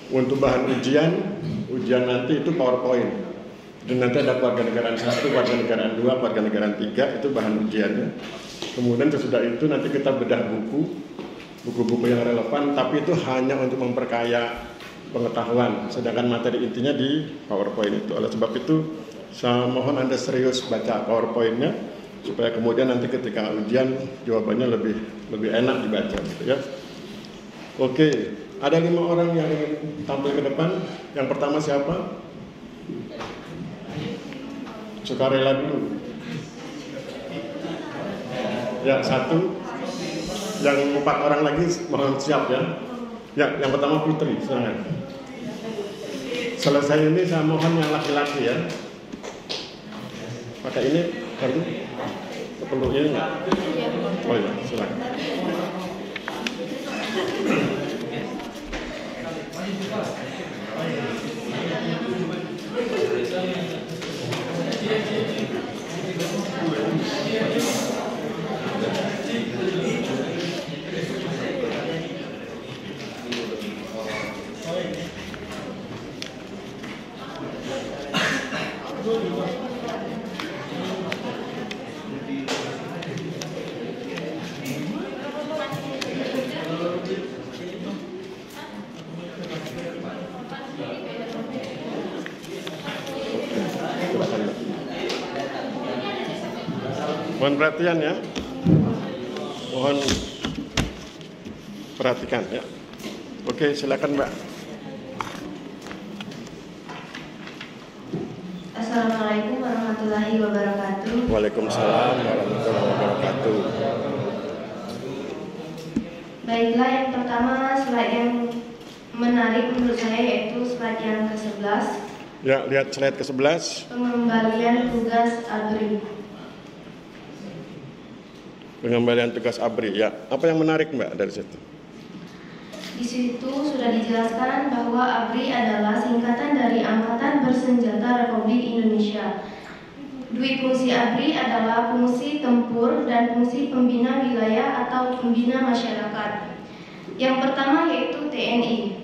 Untuk bahan ujian nanti itu PowerPoint. Dan nanti ada kewarganegaraan 1, kewarganegaraan 2, kewarganegaraan 3, itu bahan ujiannya. Kemudian sesudah itu nanti kita bedah buku-buku yang relevan, tapi itu hanya untuk memperkaya pengetahuan, sedangkan materi intinya di PowerPoint itu. Oleh sebab itu, saya mohon Anda serius baca PowerPoint-nya, supaya kemudian nanti ketika ujian jawabannya lebih enak dibaca gitu ya. Oke, ada 5 orang yang ingin tampil ke depan. Yang pertama siapa? Sukarela dulu. Ya, 1. Yang 4 orang lagi mohon siap ya. Ya, yang pertama Putri, silakan. Selesai ini saya mohon yang laki-laki ya. Pakai ini kartu perlu ini enggak? Oh ya, silakan. Mohon perhatian ya. Mohon perhatikan ya. Oke, silakan Mbak. Assalamualaikum warahmatullahi wabarakatuh. Waalaikumsalam warahmatullahi wabarakatuh. Baiklah, yang pertama slide yang menarik menurut saya yaitu slide yang ke-11. Ya, lihat slide ke-11. Pengembalian tugas ABRI. Pengembalian tugas ABRI, ya. Apa yang menarik Mbak dari situ? Di situ sudah dijelaskan bahwa ABRI adalah singkatan dari Angkatan Bersenjata Republik Indonesia. Dui fungsi ABRI adalah fungsi tempur dan fungsi pembina wilayah atau pembina masyarakat. Yang pertama yaitu TNI.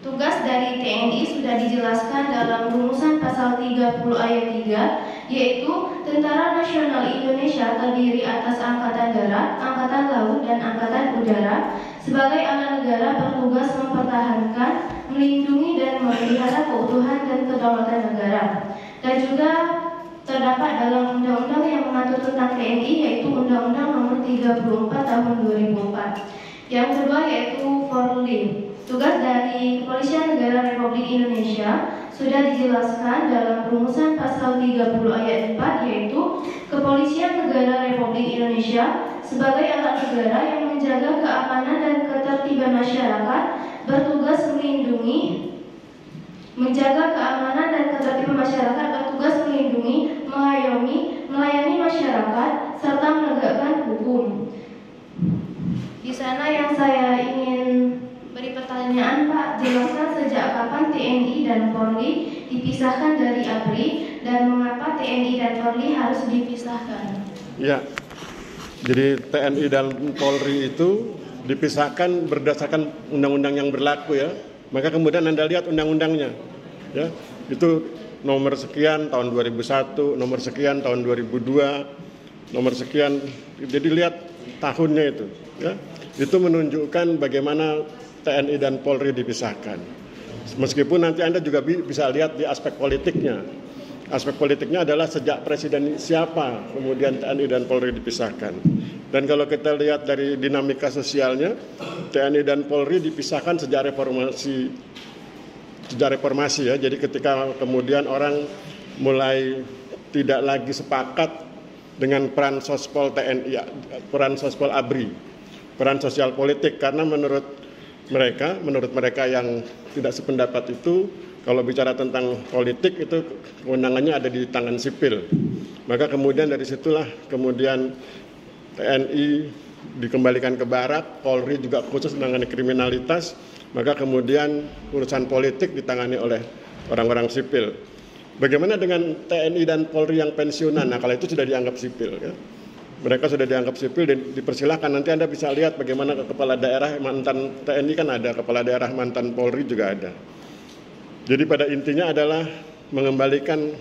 Tugas dari TNI sudah dijelaskan dalam rumusan pasal 30 ayat 3, yaitu Tentara Nasional Indonesia terdiri atas Angkatan Darat, Angkatan Laut, dan Angkatan Udara sebagai alat negara bertugas mempertahankan, melindungi, dan memelihara keutuhan dan kedaulatan negara. Dan juga terdapat dalam undang-undang yang mengatur tentang TNI, yaitu Undang-Undang Nomor 34 Tahun 2004. Yang kedua yaitu Polri. Tugas dari Kepolisian Negara Republik Indonesia sudah dijelaskan dalam rumusan pasal 30 ayat 4, yaitu Kepolisian Negara Republik Indonesia sebagai alat negara yang menjaga keamanan dan ketertiban masyarakat, bertugas melindungi, menjaga keamanan dan ketertiban masyarakat, bertugas melindungi, mengayomi, melayani masyarakat, serta menegakkan hukum. Di sana yang saya ingin beri pertanyaan, Pak, jelaskan sejak kapan TNI dan Polri dipisahkan dari ABRI dan mengapa TNI dan Polri harus dipisahkan? Ya, jadi TNI dan Polri itu dipisahkan berdasarkan undang-undang yang berlaku ya. Maka kemudian Anda lihat undang-undangnya, ya, itu nomor sekian tahun 2001, nomor sekian tahun 2002, nomor sekian. Jadi lihat tahunnya itu, ya. Itu menunjukkan bagaimana TNI dan Polri dipisahkan. Meskipun nanti Anda juga bisa lihat di aspek politiknya. Aspek politiknya adalah sejak presiden siapa kemudian TNI dan Polri dipisahkan. Dan kalau kita lihat dari dinamika sosialnya, TNI dan Polri dipisahkan sejak reformasi ya. Jadi ketika kemudian orang mulai tidak lagi sepakat dengan peran sospol TNI, peran sospol ABRI, peran sosial politik, karena menurut mereka yang tidak sependapat itu, kalau bicara tentang politik itu kewenangannya ada di tangan sipil. Maka kemudian dari situlah kemudian TNI dikembalikan ke barat, Polri juga khusus menangani kriminalitas, maka kemudian urusan politik ditangani oleh orang-orang sipil. Bagaimana dengan TNI dan Polri yang pensiunan? Nah, kalau itu sudah dianggap sipil, ya. Mereka sudah dianggap sipil dan dipersilahkan. Nanti Anda bisa lihat bagaimana kepala daerah mantan TNI kan ada, kepala daerah mantan Polri juga ada. Jadi pada intinya adalah mengembalikan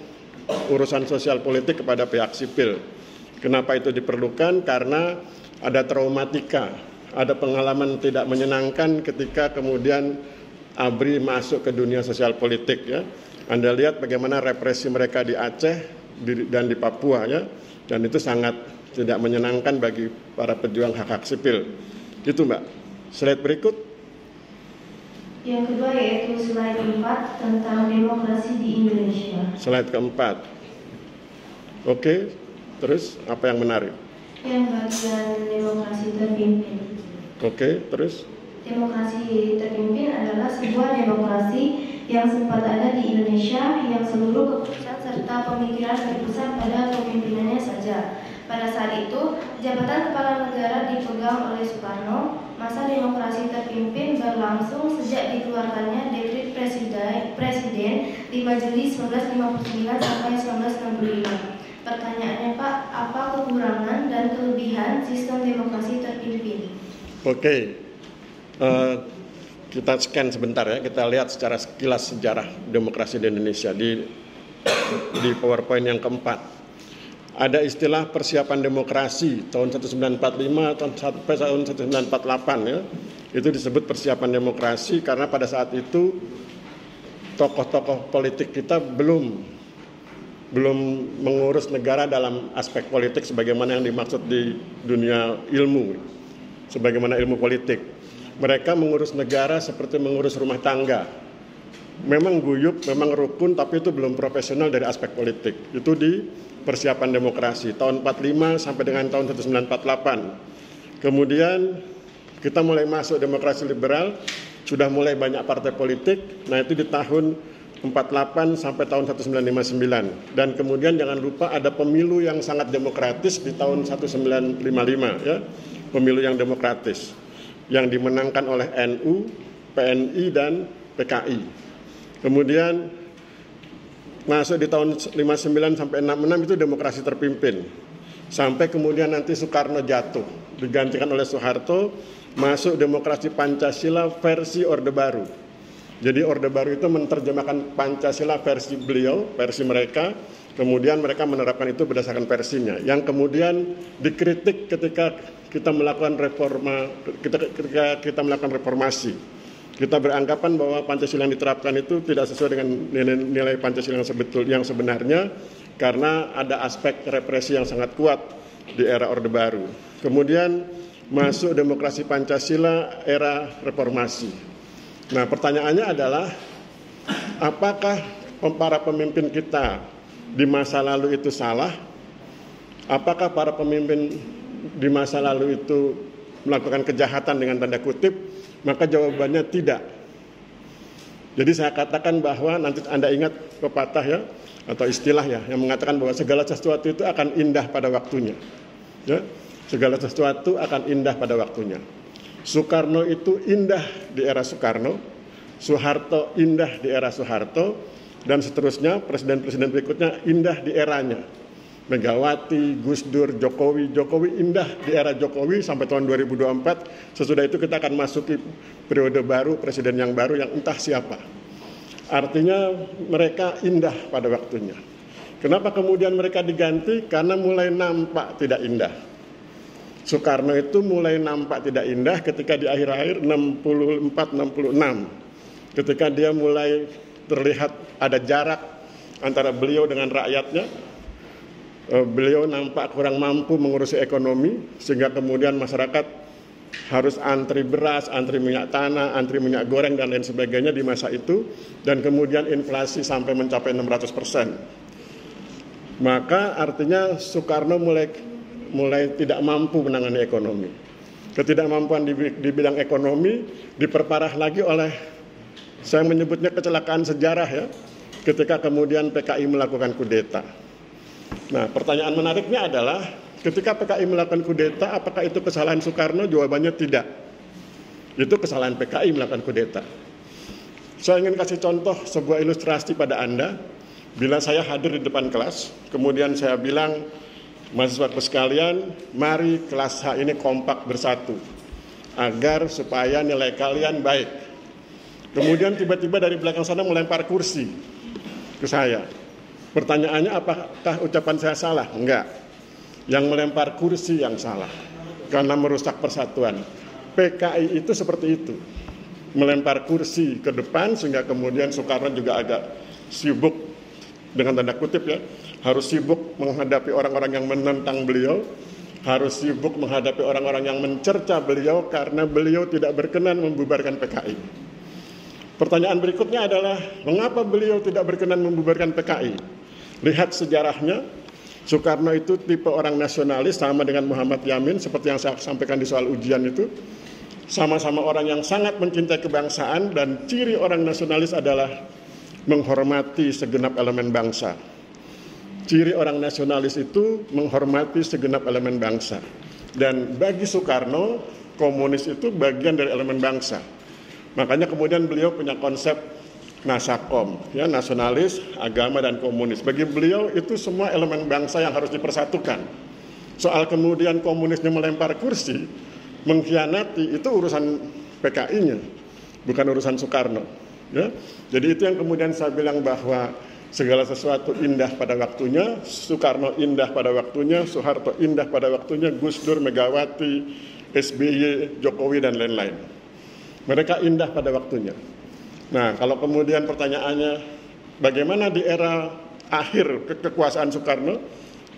urusan sosial politik kepada pihak sipil. Kenapa itu diperlukan? Karena ada traumatika, ada pengalaman tidak menyenangkan ketika kemudian ABRI masuk ke dunia sosial politik ya. Anda lihat bagaimana represi mereka di Aceh dan di Papua ya. Dan itu sangat tidak menyenangkan bagi para pejuang hak-hak sipil. Itu Mbak. Slide berikut. Yang kedua yaitu slide 4 tentang demokrasi di Indonesia. Slide keempat. Oke, terus apa yang menarik? Yang bagian demokrasi terpimpin. Oke, terus? Demokrasi terpimpin adalah sebuah demokrasi yang sempat ada di Indonesia yang seluruh keputusan serta pemikiran berpusat pada pemimpinannya saja. Pada saat itu, jabatan kepala negara dipegang oleh Soekarno. Masa demokrasi terpimpin berlangsung sejak dikeluarkannya dekret presiden 5 Juli 1959 sampai 1965. Pertanyaannya Pak, apa kekurangan dan kelebihan sistem demokrasi terpimpin? Oke, kita scan sebentar ya, kita lihat secara sekilas sejarah demokrasi di Indonesia di PowerPoint yang keempat. Ada istilah persiapan demokrasi tahun 1945 sampai tahun 1948 ya. Itu disebut persiapan demokrasi karena pada saat itu tokoh-tokoh politik kita belum mengurus negara dalam aspek politik sebagaimana yang dimaksud di dunia ilmu, sebagaimana ilmu politik. Mereka mengurus negara seperti mengurus rumah tangga. Memang guyup, memang rukun, tapi itu belum profesional dari aspek politik. Itu di persiapan demokrasi tahun 45 sampai dengan tahun 1948. Kemudian kita mulai masuk demokrasi liberal, sudah mulai banyak partai politik. Nah, itu di tahun 48 sampai tahun 1959. Dan kemudian jangan lupa ada pemilu yang sangat demokratis di tahun 1955 ya. Pemilu yang demokratis yang dimenangkan oleh NU, PNI dan PKI. Kemudian masuk di tahun 59 sampai 66 itu demokrasi terpimpin. Sampai kemudian nanti Soekarno jatuh, digantikan oleh Soeharto, masuk demokrasi Pancasila versi Orde Baru. Jadi Orde Baru itu menerjemahkan Pancasila versi beliau, versi mereka, kemudian mereka menerapkan itu berdasarkan versinya. Yang kemudian dikritik ketika kita melakukan ketika kita melakukan reformasi. Kita beranggapan bahwa Pancasila yang diterapkan itu tidak sesuai dengan nilai Pancasila yang sebenarnya karena ada aspek represi yang sangat kuat di era Orde Baru. Kemudian masuk demokrasi Pancasila era reformasi. Nah, pertanyaannya adalah apakah para pemimpin kita di masa lalu itu salah? Apakah para pemimpin di masa lalu itu melakukan kejahatan dengan tanda kutip? Maka jawabannya tidak. Jadi saya katakan bahwa nanti Anda ingat pepatah ya atau istilah ya yang mengatakan bahwa segala sesuatu itu akan indah pada waktunya. Ya, segala sesuatu akan indah pada waktunya. Soekarno itu indah di era Soekarno, Soeharto indah di era Soeharto, dan seterusnya presiden-presiden berikutnya indah di eranya. Megawati, Gus Dur, Jokowi indah di era Jokowi sampai tahun 2024. Sesudah itu kita akan masuki periode baru, presiden yang baru yang entah siapa. Artinya mereka indah pada waktunya. Kenapa kemudian mereka diganti? Karena mulai nampak tidak indah. Soekarno itu mulai nampak tidak indah ketika di akhir-akhir 64-66. Ketika dia mulai terlihat ada jarak antara beliau dengan rakyatnya. Beliau nampak kurang mampu mengurusi ekonomi sehingga kemudian masyarakat harus antri beras, antri minyak tanah, antri minyak goreng dan lain sebagainya di masa itu, dan kemudian inflasi sampai mencapai 600%. Maka artinya Soekarno mulai tidak mampu menangani ekonomi. Ketidakmampuan di bidang ekonomi diperparah lagi oleh, saya menyebutnya kecelakaan sejarah ya, ketika kemudian PKI melakukan kudeta. Nah, pertanyaan menariknya adalah ketika PKI melakukan kudeta, apakah itu kesalahan Soekarno? Jawabannya tidak. Itu kesalahan PKI melakukan kudeta. Saya ingin kasih contoh sebuah ilustrasi pada Anda. Bila saya hadir di depan kelas, kemudian saya bilang Mahasiswaku sekalian, mari kelas H ini kompak bersatu agar supaya nilai kalian baik. Kemudian tiba-tiba dari belakang sana melempar kursi ke saya. Pertanyaannya, apakah ucapan saya salah? Enggak. Yang melempar kursi yang salah karena merusak persatuan. PKI itu seperti itu, melempar kursi ke depan sehingga kemudian Soekarno juga agak sibuk, dengan tanda kutip ya, harus sibuk menghadapi orang-orang yang menentang beliau, harus sibuk menghadapi orang-orang yang mencerca beliau karena beliau tidak berkenan membubarkan PKI. Pertanyaan berikutnya adalah, mengapa beliau tidak berkenan membubarkan PKI? Lihat sejarahnya, Soekarno itu tipe orang nasionalis sama dengan Muhammad Yamin, seperti yang saya sampaikan di soal ujian itu. Sama-sama orang yang sangat mencintai kebangsaan, dan ciri orang nasionalis adalah menghormati segenap elemen bangsa. Ciri orang nasionalis itu menghormati segenap elemen bangsa. Dan bagi Soekarno, komunis itu bagian dari elemen bangsa. Makanya kemudian beliau punya konsep Nasakom, ya, nasionalis, agama, dan komunis. Bagi beliau itu semua elemen bangsa yang harus dipersatukan. Soal kemudian komunisnya melempar kursi, mengkhianati, itu urusan PKI-nya, bukan urusan Soekarno. Ya. Jadi itu yang kemudian saya bilang bahwa segala sesuatu indah pada waktunya, Soekarno indah pada waktunya, Soeharto indah pada waktunya, Gus Dur, Megawati, SBY, Jokowi, dan lain-lain. Mereka indah pada waktunya. Nah, kalau kemudian pertanyaannya, bagaimana di era akhir kekuasaan Soekarno,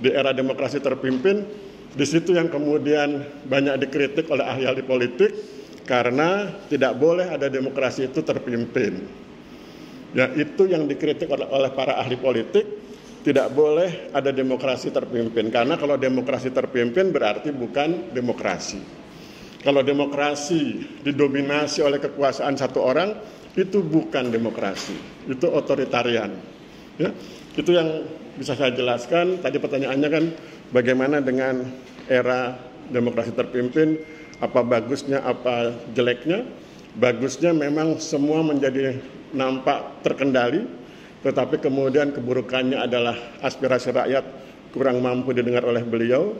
di era demokrasi terpimpin, di situ yang kemudian banyak dikritik oleh ahli-ahli politik, karena tidak boleh ada demokrasi itu terpimpin. Ya, itu yang dikritik oleh para ahli politik, tidak boleh ada demokrasi terpimpin. Karena kalau demokrasi terpimpin berarti bukan demokrasi. Kalau demokrasi didominasi oleh kekuasaan satu orang, itu bukan demokrasi, itu otoritarian. Ya, itu yang bisa saya jelaskan. Tadi pertanyaannya kan, bagaimana dengan era demokrasi terpimpin, apa bagusnya, apa jeleknya? Bagusnya memang semua menjadi nampak terkendali, tetapi kemudian keburukannya adalah aspirasi rakyat kurang mampu didengar oleh beliau,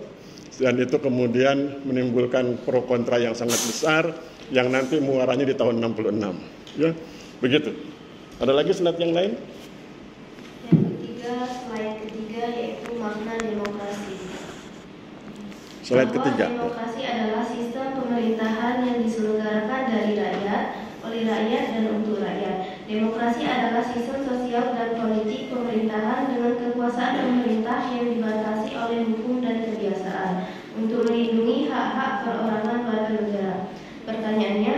dan itu kemudian menimbulkan pro kontra yang sangat besar, yang nanti muaranya di tahun 66. Ya, begitu. Ada lagi slide yang lain? Yang ketiga, slide ketiga, yaitu makna demokrasi. Slide ketiga. Demokrasi adalah sistem pemerintahan yang diselenggarakan dari rakyat, oleh rakyat, dan untuk rakyat. Demokrasi adalah sistem sosial dan politik pemerintahan dengan kekuasaan pemerintah yang dibatasi oleh hukum dan kebiasaan untuk melindungi hak-hak perorangan warga negara. Pertanyaannya,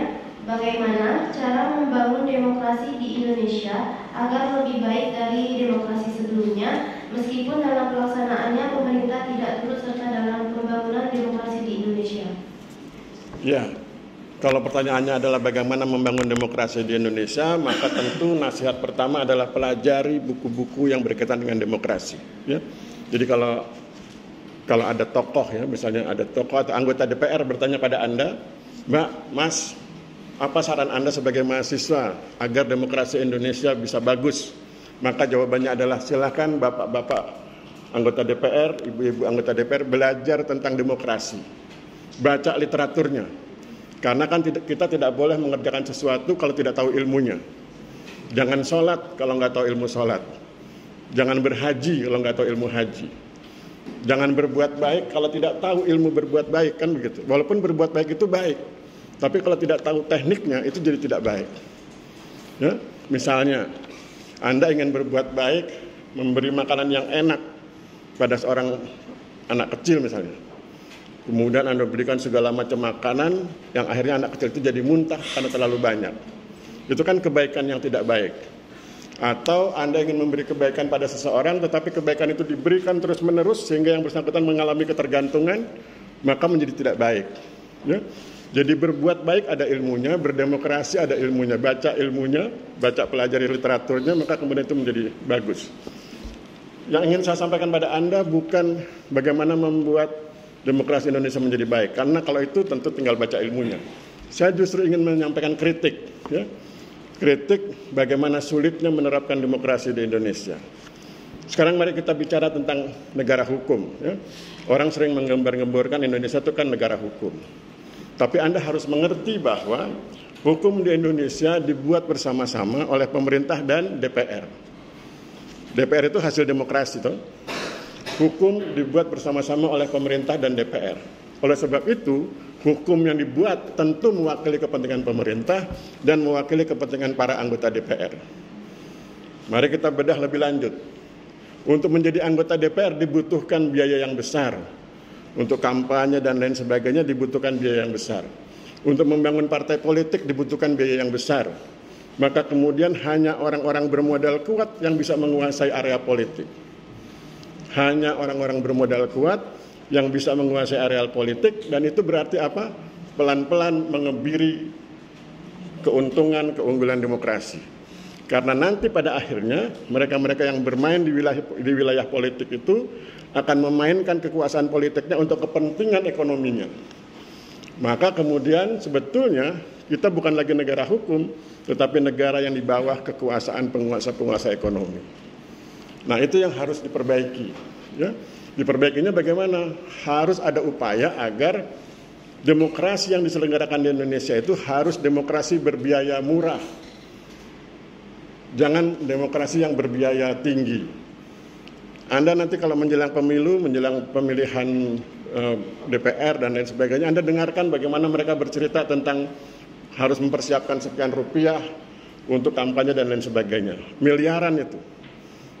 bagaimana cara membangun demokrasi di Indonesia agar lebih baik dari demokrasi sebelumnya, meskipun dalam pelaksanaannya pemerintah tidak turut serta dalam pembangunan demokrasi di Indonesia? Ya, kalau pertanyaannya adalah bagaimana membangun demokrasi di Indonesia, maka tentu nasihat pertama adalah pelajari buku-buku yang berkaitan dengan demokrasi. Ya, jadi kalau ada tokoh, ya, misalnya ada tokoh atau anggota DPR bertanya pada Anda, Mbak, Mas, apa saran Anda sebagai mahasiswa agar demokrasi Indonesia bisa bagus? Maka jawabannya adalah, silakan bapak-bapak anggota DPR, ibu-ibu anggota DPR belajar tentang demokrasi. Baca literaturnya. Karena kan kita tidak boleh mengerjakan sesuatu kalau tidak tahu ilmunya. Jangan sholat kalau nggak tahu ilmu sholat. Jangan berhaji kalau nggak tahu ilmu haji. Jangan berbuat baik kalau tidak tahu ilmu berbuat baik, kan begitu. Walaupun berbuat baik itu baik, tapi kalau tidak tahu tekniknya itu jadi tidak baik. Ya, misalnya Anda ingin berbuat baik, memberi makanan yang enak pada seorang anak kecil misalnya. Kemudian Anda berikan segala macam makanan yang akhirnya anak kecil itu jadi muntah karena terlalu banyak. Itu kan kebaikan yang tidak baik. Atau Anda ingin memberi kebaikan pada seseorang, tetapi kebaikan itu diberikan terus-menerus sehingga yang bersangkutan mengalami ketergantungan, maka menjadi tidak baik. Ya. Jadi berbuat baik ada ilmunya, berdemokrasi ada ilmunya, baca ilmunya, baca pelajari literaturnya, maka kemudian itu menjadi bagus. Yang ingin saya sampaikan pada Anda bukan bagaimana membuat demokrasi Indonesia menjadi baik, karena kalau itu tentu tinggal baca ilmunya. Saya justru ingin menyampaikan kritik, ya. Kritik bagaimana sulitnya menerapkan demokrasi di Indonesia. Sekarang mari kita bicara tentang negara hukum. Ya. Orang sering menggembar-gemborkan Indonesia itu kan negara hukum. Tapi Anda harus mengerti bahwa hukum di Indonesia dibuat bersama-sama oleh pemerintah dan DPR. DPR itu hasil demokrasi, toh. Hukum dibuat bersama-sama oleh pemerintah dan DPR. Oleh sebab itu, hukum yang dibuat tentu mewakili kepentingan pemerintah dan mewakili kepentingan para anggota DPR. Mari kita bedah lebih lanjut. Untuk menjadi anggota DPR dibutuhkan biaya yang besar. Untuk kampanye dan lain sebagainya dibutuhkan biaya yang besar. Untuk membangun partai politik dibutuhkan biaya yang besar. Maka kemudian hanya orang-orang bermodal kuat yang bisa menguasai area politik. Hanya orang-orang bermodal kuat yang bisa menguasai area politik, dan itu berarti apa? Pelan-pelan mengebiri keunggulan demokrasi. Karena nanti pada akhirnya mereka-mereka yang bermain di wilayah politik itu akan memainkan kekuasaan politiknya untuk kepentingan ekonominya. Maka kemudian sebetulnya kita bukan lagi negara hukum, tetapi negara yang di bawah kekuasaan penguasa-penguasa ekonomi. Nah, itu yang harus diperbaiki. Ya. Diperbaikinya bagaimana? Harus ada upaya agar demokrasi yang diselenggarakan di Indonesia itu harus demokrasi berbiaya murah. Jangan demokrasi yang berbiaya tinggi. Anda nanti kalau menjelang pemilu, menjelang pemilihan DPR dan lain sebagainya, Anda dengarkan bagaimana mereka bercerita tentang harus mempersiapkan sekian rupiah untuk kampanye dan lain sebagainya. Miliaran itu.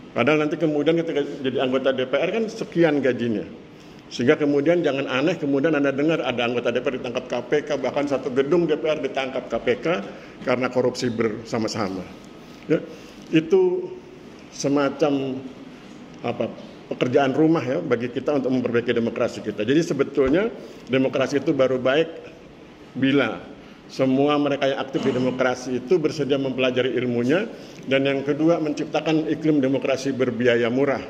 Padahal nanti kemudian ketika jadi anggota DPR kan sekian gajinya. Sehingga kemudian jangan aneh kemudian Anda dengar ada anggota DPR ditangkap KPK, bahkan satu gedung DPR ditangkap KPK karena korupsi bersama-sama. Ya, itu semacam pekerjaan rumah ya bagi kita untuk memperbaiki demokrasi kita. Jadi sebetulnya demokrasi itu baru baik bila semua mereka yang aktif di demokrasi itu bersedia mempelajari ilmunya, dan yang kedua menciptakan iklim demokrasi berbiaya murah.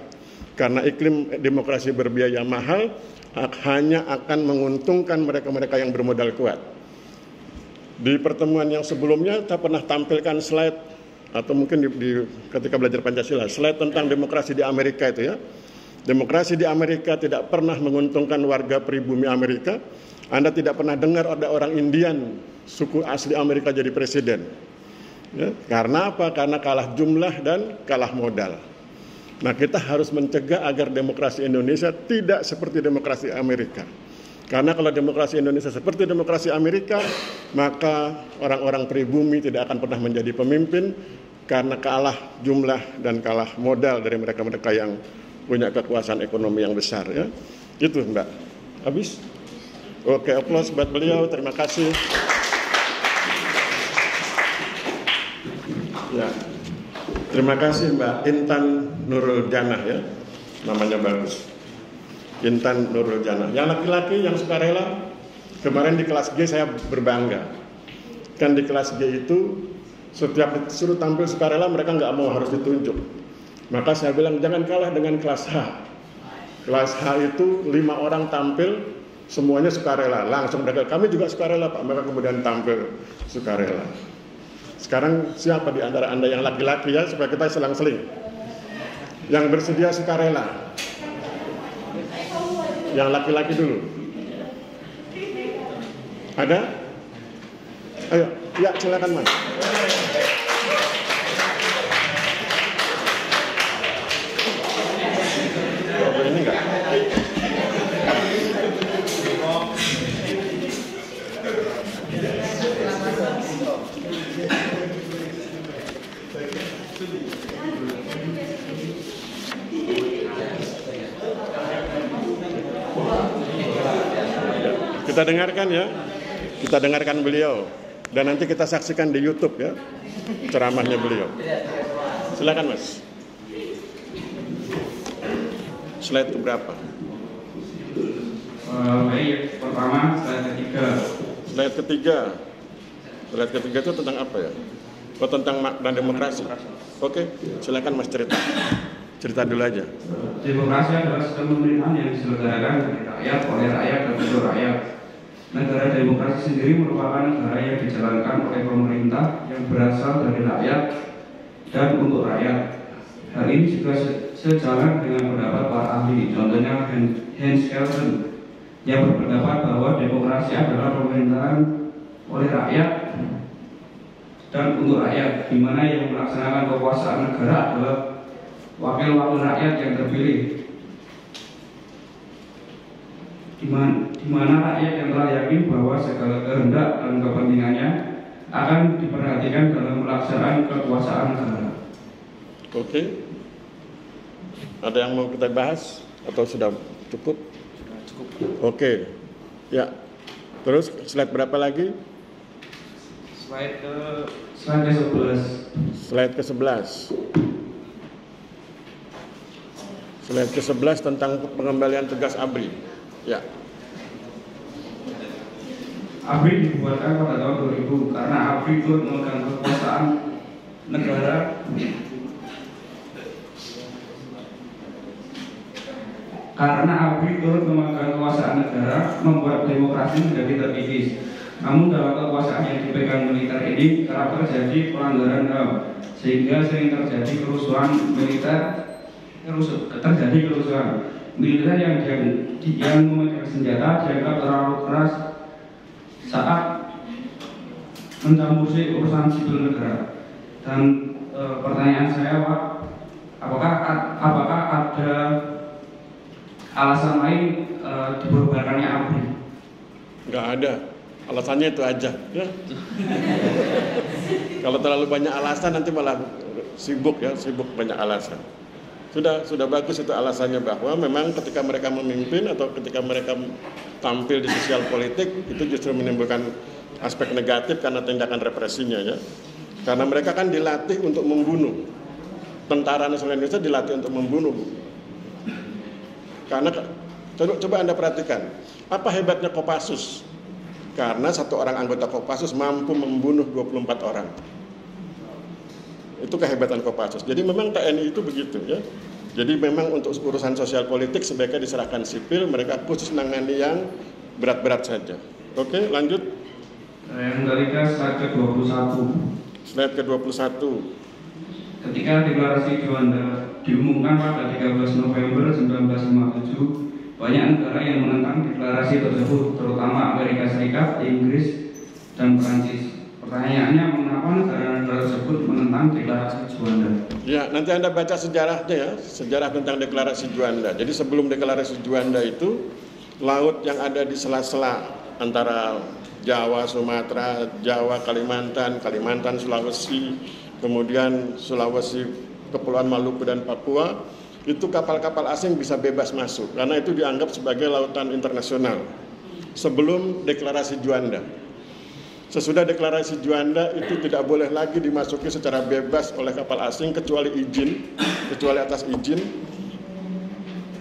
Karena iklim demokrasi berbiaya mahal hanya akan menguntungkan mereka-mereka yang bermodal kuat. Di pertemuan yang sebelumnya kita pernah tampilkan slide, atau mungkin ketika belajar Pancasila, slide tentang demokrasi di Amerika itu ya. Demokrasi di Amerika tidak pernah menguntungkan warga pribumi Amerika. Anda tidak pernah dengar ada orang Indian, suku asli Amerika jadi presiden. Ya, karena apa? Karena kalah jumlah dan kalah modal. Nah, kita harus mencegah agar demokrasi Indonesia tidak seperti demokrasi Amerika. Karena kalau demokrasi Indonesia seperti demokrasi Amerika, maka orang-orang pribumi tidak akan pernah menjadi pemimpin karena kalah jumlah dan kalah modal dari mereka-mereka yang punya kekuasaan ekonomi yang besar. Ya. Itu Mbak. Habis? Oke, aplaus buat beliau. Terima kasih. Ya. Terima kasih Mbak Intan Nurul Janah ya. Namanya bagus. Intan Nurul Janah. Yang laki-laki yang sukarela, kemarin di kelas G saya berbangga. Kan di kelas G itu setiap disuruh tampil sukarela mereka nggak mau, harus ditunjuk. Maka saya bilang jangan kalah dengan kelas H. Kelas H itu 5 orang tampil semuanya sukarela. Langsung mereka, kami juga sukarela Pak. Mereka kemudian tampil sukarela. Sekarang siapa di antara Anda yang laki-laki ya, supaya kita selang-seling, yang bersedia sukarela? Yang laki-laki dulu. Ada? Ayo, ya silakan Mas. Oh, ini enggak? Kita dengarkan ya, kita dengarkan beliau, dan nanti kita saksikan di YouTube ya ceramahnya beliau. Silakan Mas. Slide itu berapa? Baik, pertama slide ketiga. Slide ketiga. Slide ketiga itu tentang apa ya? Oh, tentang makna demokrasi. Oke, silakan Mas cerita. Cerita dulu aja. Demokrasi adalah sistem pemerintahan yang diselenggarakan dari rakyat, oleh rakyat, dan untuk rakyat. Negara demokrasi sendiri merupakan negara yang dijalankan oleh pemerintah yang berasal dari rakyat dan untuk rakyat. Hal ini juga sejalan dengan pendapat para ahli. Contohnya Hans Kelsen yang berpendapat bahwa demokrasi adalah pemerintahan oleh rakyat dan untuk rakyat, di mana yang melaksanakan kekuasaan negara adalah wakil-wakil rakyat yang terpilih, di mana rakyat yang telah yakin bahwa segala kehendak dan kepentingannya akan diperhatikan dalam pelaksanaan kekuasaan negara. Oke. Ada yang mau kita bahas atau sudah cukup? Cukup. Oke. Ya. Terus slide berapa lagi? Slide ke-11. Slide ke-11. Slide ke-11 tentang pengembalian tugas ABRI. Ya. ABRI dibuatkan pada tahun 2000 karena ABRI turut memegang kekuasaan negara membuat demokrasi menjadi terkikis. Namun dalam kekuasaan yang dipegang militer ini kerap terjadi pelanggaran HAM, sehingga sering terjadi kerusuhan militer. Militer yang memegang senjata dianggap terlalu keras saat mencampuri urusan sipil negara. Dan pertanyaan saya, Pak, apakah ada alasan lain dibubarkannya ABRI? Nggak ada. Alasannya itu aja. Ya. Kalau terlalu banyak alasan nanti malah sibuk banyak alasan. Sudah bagus itu alasannya, bahwa memang ketika mereka memimpin atau ketika mereka tampil di sosial politik itu justru menimbulkan aspek negatif karena tindakan represinya, ya. Karena mereka kan dilatih untuk membunuh. Tentara Nasional Indonesia dilatih untuk membunuh. Karena coba Anda perhatikan, apa hebatnya Kopassus? Karena satu orang anggota Kopassus mampu membunuh 24 orang. Itu kehebatan Kopassus. Jadi memang TNI itu begitu, ya. Jadi memang untuk urusan sosial politik sebaiknya diserahkan sipil, mereka khusus nangani yang berat-berat saja. Oke, lanjut. Yang ketiga, slide ke-21. Slide ke-21. Ketika deklarasi Juanda diumumkan pada 13 November 1957, banyak negara yang menentang deklarasi tersebut, terutama Amerika Serikat, Inggris, dan Prancis. Pertanyaannya, mengapa negara-negara tersebut menentang deklarasi Juanda? Ya, nanti Anda baca sejarahnya, ya, sejarah tentang deklarasi Juanda. Jadi sebelum deklarasi Juanda itu, laut yang ada di sela-sela antara Jawa, Sumatera, Jawa, Kalimantan, Sulawesi, kemudian Sulawesi, Kepulauan Maluku dan Papua, itu kapal-kapal asing bisa bebas masuk karena itu dianggap sebagai lautan internasional sebelum deklarasi Juanda. Sesudah deklarasi Juanda itu tidak boleh lagi dimasuki secara bebas oleh kapal asing kecuali atas izin,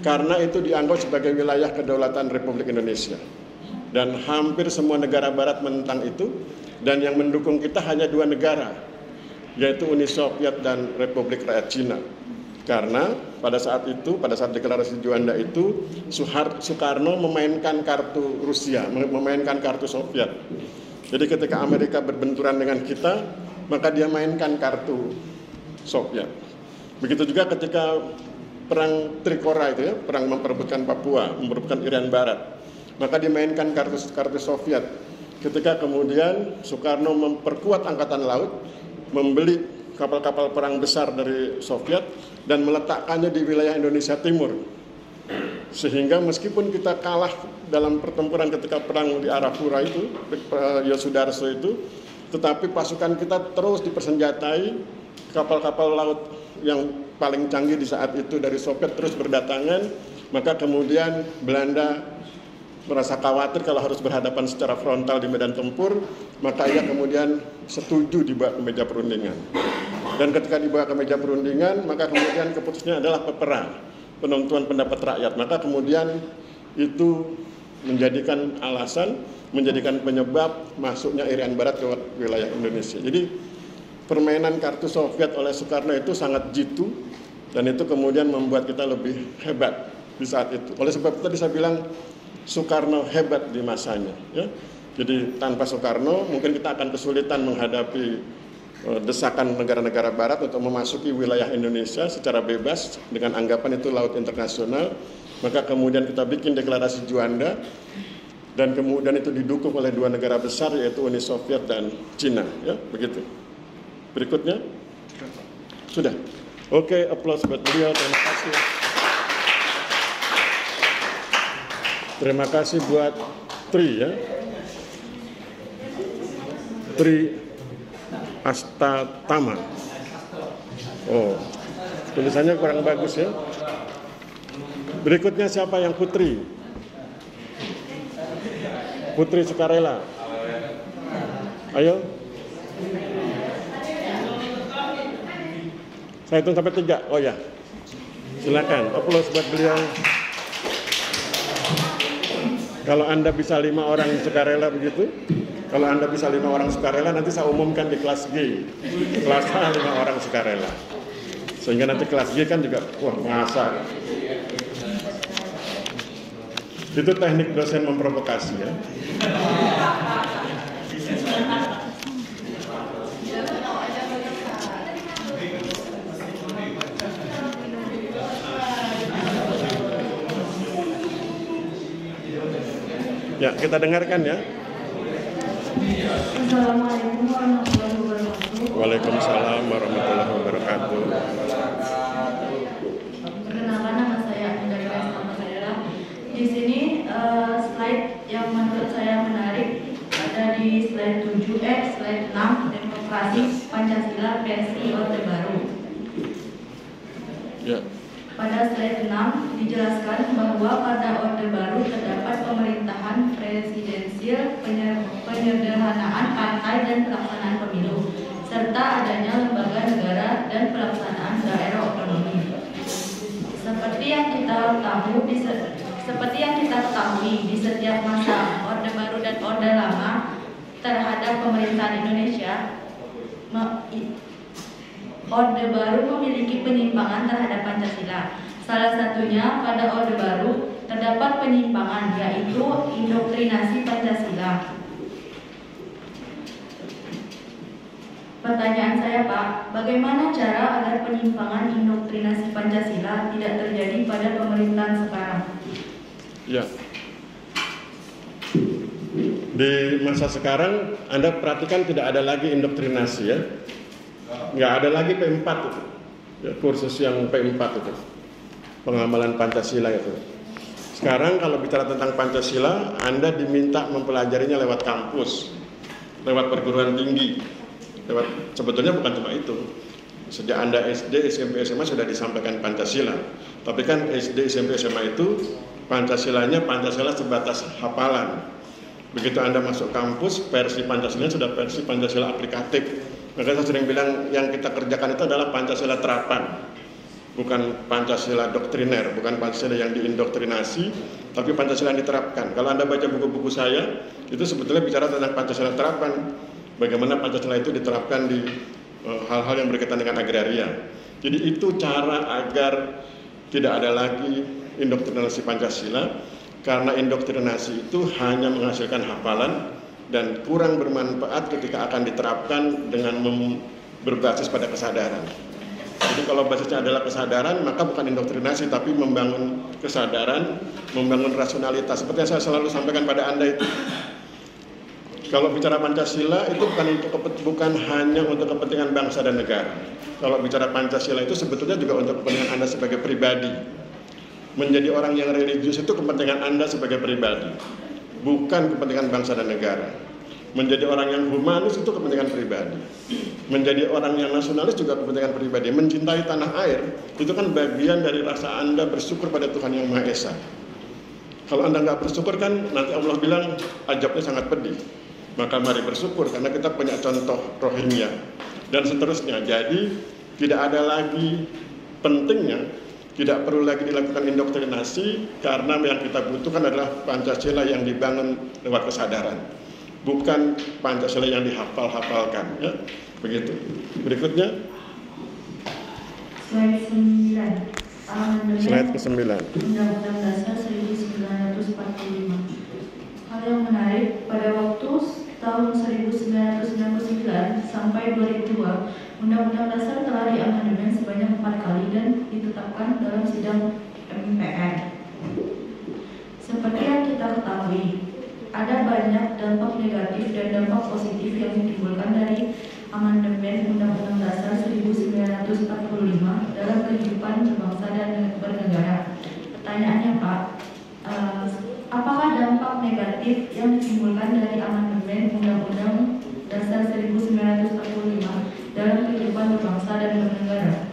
karena itu dianggap sebagai wilayah kedaulatan Republik Indonesia. Dan hampir semua negara barat menentang itu, dan yang mendukung kita hanya 2 negara, yaitu Uni Soviet dan Republik Rakyat Cina. Karena pada saat deklarasi Juanda itu Soekarno memainkan kartu Rusia, memainkan kartu Soviet. Jadi ketika Amerika berbenturan dengan kita, maka dia mainkan kartu Soviet. Begitu juga ketika perang Trikora itu, ya, perang memperebutkan Papua, memperebutkan Irian Barat, maka dimainkan kartu Soviet. Ketika kemudian Soekarno memperkuat angkatan laut, membeli kapal-kapal perang besar dari Soviet dan meletakkannya di wilayah Indonesia Timur. Sehingga meskipun kita kalah dalam pertempuran ketika perang di Arafura itu, Yosudarso itu, tetapi pasukan kita terus dipersenjatai, kapal-kapal laut yang paling canggih di saat itu dari Soviet terus berdatangan, maka kemudian Belanda merasa khawatir kalau harus berhadapan secara frontal di medan tempur, maka ia kemudian setuju dibawa ke meja perundingan. Dan ketika dibawa ke meja perundingan, maka kemudian keputusannya adalah peperang, penentuan pendapat rakyat. Maka kemudian itu menjadikan alasan, menjadikan penyebab masuknya Irian Barat ke wilayah Indonesia. Jadi permainan kartu Soviet oleh Soekarno itu sangat jitu, dan itu kemudian membuat kita lebih hebat di saat itu. Oleh sebab itu tadi saya bilang Soekarno hebat di masanya, ya. Jadi tanpa Soekarno mungkin kita akan kesulitan menghadapi desakan negara-negara barat untuk memasuki wilayah Indonesia secara bebas dengan anggapan itu laut internasional, maka kemudian kita bikin deklarasi Juanda dan kemudian itu didukung oleh dua negara besar yaitu Uni Soviet dan Cina, ya, begitu. Berikutnya. Sudah. Oke, applause buat beliau. Terima kasih. Terima kasih buat Tri, ya. Tri Astatama. Oh, tulisannya kurang bagus, ya. Berikutnya siapa yang Putri? Putri Sukarela. Ayo. Saya hitung sampai 3. Oh ya. Silakan. Applause buat beliau. Kalau Anda bisa 5 orang sukarela begitu, kalau Anda bisa 5 orang sukarela, nanti saya umumkan di kelas G. Kelas A 5 orang sukarela. Sehingga nanti kelas G kan juga, wah masa. Itu teknik dosen memprovokasi, ya. Ya, kita dengarkan, ya. Assalamualaikum warahmatullahi wabarakatuh. Waalaikumsalam warahmatullahi wabarakatuh. Perkenalkan, nama saya Anda Grace. Di sini slide yang menurut saya menarik ada di slide 7, slide 6, demokrasi Pancasila versi Orde Baru. Ya. Pada slide 6 dijelaskan bahwa pada Orde Baru terdapat pemerintahan presidensial, penyederhanaan partai dan pelaksanaan pemilu, serta adanya lembaga negara dan pelaksanaan daerah otonomi. Seperti yang kita ketahui di setiap masa Orde Baru dan Orde Lama terhadap pemerintahan Indonesia, Orde Baru memiliki penyimpangan terhadap Pancasila. Salah satunya pada Orde Baru terdapat penyimpangan, yaitu indoktrinasi Pancasila. Pertanyaan saya, Pak, bagaimana cara agar penyimpangan indoktrinasi Pancasila tidak terjadi pada pemerintahan sekarang? Ya. Di masa sekarang, Anda perhatikan tidak ada lagi indoktrinasi, ya. Nggak ada lagi P4 itu, ya, kursus yang P4 itu, pengamalan Pancasila itu. Sekarang kalau bicara tentang Pancasila, Anda diminta mempelajarinya lewat kampus, lewat perguruan tinggi, sebetulnya bukan cuma itu. Sejak Anda SD, SMP, SMA sudah disampaikan Pancasila, tapi kan SD, SMP, SMA itu Pancasilanya Pancasila sebatas hafalan. Begitu Anda masuk kampus, versi Pancasila sudah versi Pancasila aplikatif. Maka saya sering bilang yang kita kerjakan itu adalah Pancasila terapan, bukan Pancasila doktriner, bukan Pancasila yang diindoktrinasi, tapi Pancasila yang diterapkan. Kalau Anda baca buku-buku saya, itu sebetulnya bicara tentang Pancasila terapan, bagaimana Pancasila itu diterapkan di hal-hal yang berkaitan dengan agraria. Jadi itu cara agar tidak ada lagi indoktrinasi Pancasila, karena indoktrinasi itu hanya menghasilkan hafalan dan kurang bermanfaat ketika akan diterapkan dengan berbasis pada kesadaran. Jadi kalau basisnya adalah kesadaran, maka bukan indoktrinasi, tapi membangun kesadaran, membangun rasionalitas. Seperti yang saya selalu sampaikan pada Anda itu. Kalau bicara Pancasila itu bukan hanya untuk kepentingan bangsa dan negara. Kalau bicara Pancasila itu sebetulnya juga untuk kepentingan Anda sebagai pribadi. Menjadi orang yang religius itu kepentingan Anda sebagai pribadi, bukan kepentingan bangsa dan negara. Menjadi orang yang humanis itu kepentingan pribadi. Menjadi orang yang nasionalis juga kepentingan pribadi. Mencintai tanah air itu kan bagian dari rasa Anda bersyukur pada Tuhan Yang Maha Esa. Kalau Anda nggak bersyukur kan nanti Allah bilang azabnya sangat pedih. Maka mari bersyukur karena kita punya contoh Rohingya dan seterusnya. Jadi tidak ada lagi pentingnya, tidak perlu lagi dilakukan indoktrinasi, karena yang kita butuhkan adalah Pancasila yang dibangun lewat kesadaran, bukan Pancasila yang dihafal-hafalkan, ya. Begitu. Berikutnya Slide 9. Slide ke-9. Undang-Undang Dasar 1945. Hal yang menarik, pada waktu tahun 1999 sampai 2002, Undang-Undang Dasar telah diamandemen sebanyak 4 kali dan ditetapkan dalam sidang MPR. Seperti yang kita ketahui, ada banyak dampak negatif dan dampak positif yang ditimbulkan dari amandemen Undang-Undang Dasar 1945 dalam kehidupan berbangsa dan bernegara. Pertanyaannya, Pak, apakah dampak negatif yang ditimbulkan dari amandemen Undang-Undang Dasar 1945 dalam kehidupan berbangsa dan bernegara?